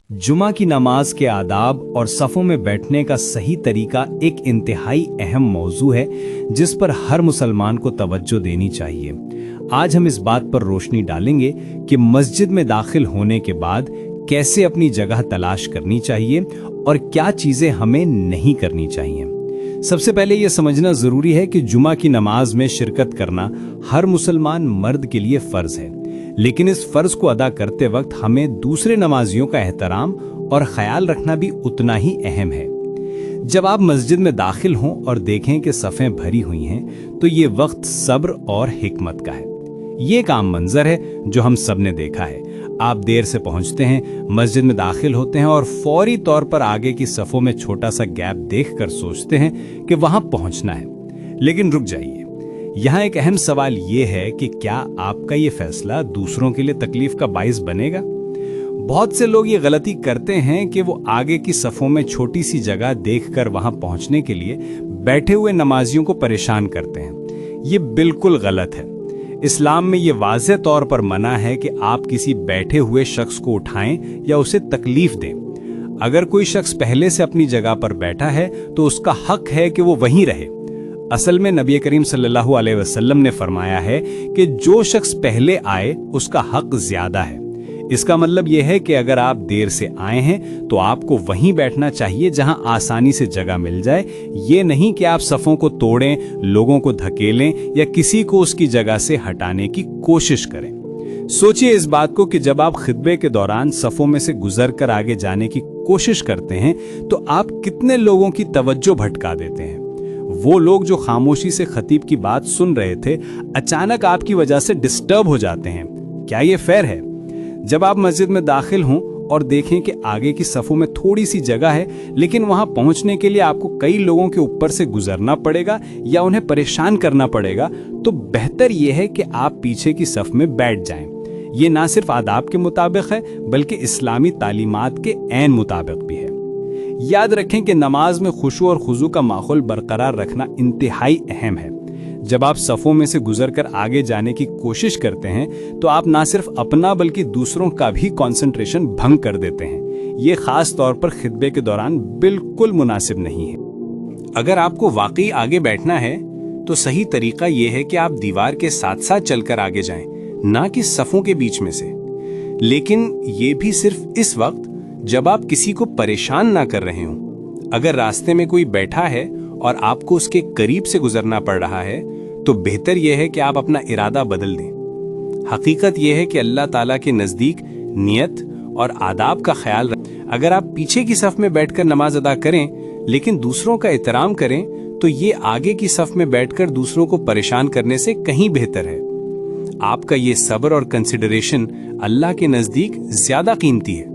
जुमा की नमाज के आदाब और सफ़ों में बैठने का सही तरीका एक इंतहाई अहम मौजू है जिस पर हर मुसलमान को तवज्जो देनी चाहिए। आज हम इस बात पर रोशनी डालेंगे कि मस्जिद में दाखिल होने के बाद कैसे अपनी जगह तलाश करनी चाहिए और क्या चीज़ें हमें नहीं करनी चाहिए। सबसे पहले यह समझना ज़रूरी है कि जुमा की नमाज में शिरकत करना हर मुसलमान मर्द के लिए फ़र्ज़ है, लेकिन इस फ़र्ज को अदा करते वक्त हमें दूसरे नमाजियों का एहतराम और ख्याल रखना भी उतना ही अहम है। जब आप मस्जिद में दाखिल हों और देखें कि सफ़ें भरी हुई हैं, तो ये वक्त सब्र और हिकमत का है। ये एक आम मंजर है जो हम सब ने देखा है। आप देर से पहुंचते हैं, मस्जिद में दाखिल होते हैं और फौरी तौर पर आगे की सफ़ों में छोटा सा गैप देखकर सोचते हैं कि वहां पहुंचना है। लेकिन रुक जाइए, यहाँ एक अहम सवाल ये है कि क्या आपका ये फैसला दूसरों के लिए तकलीफ का बाइस बनेगा? बहुत से लोग ये गलती करते हैं कि वो आगे की सफ़ों में छोटी सी जगह देखकर वहां पहुंचने के लिए बैठे हुए नमाजियों को परेशान करते हैं। ये बिल्कुल गलत है। इस्लाम में ये वाज़ेह तौर पर मना है कि आप किसी बैठे हुए शख्स को उठाएं या उसे तकलीफ दें। अगर कोई शख्स पहले से अपनी जगह पर बैठा है तो उसका हक है कि वो वहीं रहे। असल में नबी करीम सल्लल्लाहु अलैहि वसल्लम ने फरमाया है कि जो शख्स पहले आए उसका हक ज्यादा है। इसका मतलब यह है कि अगर आप देर से आए हैं तो आपको वहीं बैठना चाहिए जहां आसानी से जगह मिल जाए। ये नहीं कि आप सफ़ों को तोड़ें, लोगों को धकेलें या किसी को उसकी जगह से हटाने की कोशिश करें। सोचिए इस बात को कि जब आप खुतबे के दौरान सफ़ों में से गुजर कर आगे जाने की कोशिश करते हैं तो आप कितने लोगों की तवज्जो भटका देते हैं। वो लोग जो खामोशी से खतीब की बात सुन रहे थे अचानक आपकी वजह से डिस्टर्ब हो जाते हैं। क्या ये फेयर है? जब आप मस्जिद में दाखिल हों और देखें कि आगे की सफ़ों में थोड़ी सी जगह है, लेकिन वहां पहुंचने के लिए आपको कई लोगों के ऊपर से गुजरना पड़ेगा या उन्हें परेशान करना पड़ेगा, तो बेहतर यह है कि आप पीछे की सफ़ में बैठ जाएं। ये ना सिर्फ आदाब के मुताबिक है बल्कि इस्लामी तालीमात के ऐन मुताबिक भी है। याद रखें कि नमाज में खुशू और खुजू का माहौल बरकरार रखना इंतहाई अहम है। जब आप सफ़ों में से गुजरकर आगे जाने की कोशिश करते हैं तो आप ना सिर्फ अपना बल्कि दूसरों का भी कंसंट्रेशन भंग कर देते हैं। ये खास तौर पर खुतबे के दौरान बिल्कुल मुनासिब नहीं है। अगर आपको वाकई आगे बैठना है तो सही तरीका यह है कि आप दीवार के साथ साथ चलकर आगे जाएं, ना कि सफ़ों के बीच में से। लेकिन ये भी सिर्फ इस वक्त जब आप किसी को परेशान ना कर रहे हों। अगर रास्ते में कोई बैठा है और आपको उसके करीब से गुजरना पड़ रहा है तो बेहतर यह है कि आप अपना इरादा बदल दें। हकीकत यह है कि अल्लाह ताला के नज़दीक नियत और आदाब का ख्याल रखें। अगर आप पीछे की सफ़ में बैठकर नमाज अदा करें लेकिन दूसरों का एहतराम करें तो ये आगे की सफ़ में बैठकर दूसरों को परेशान करने से कहीं बेहतर है। आपका ये सब्र और कंसिडरेशन अल्लाह के नज़दीक ज़्यादा कीमती है।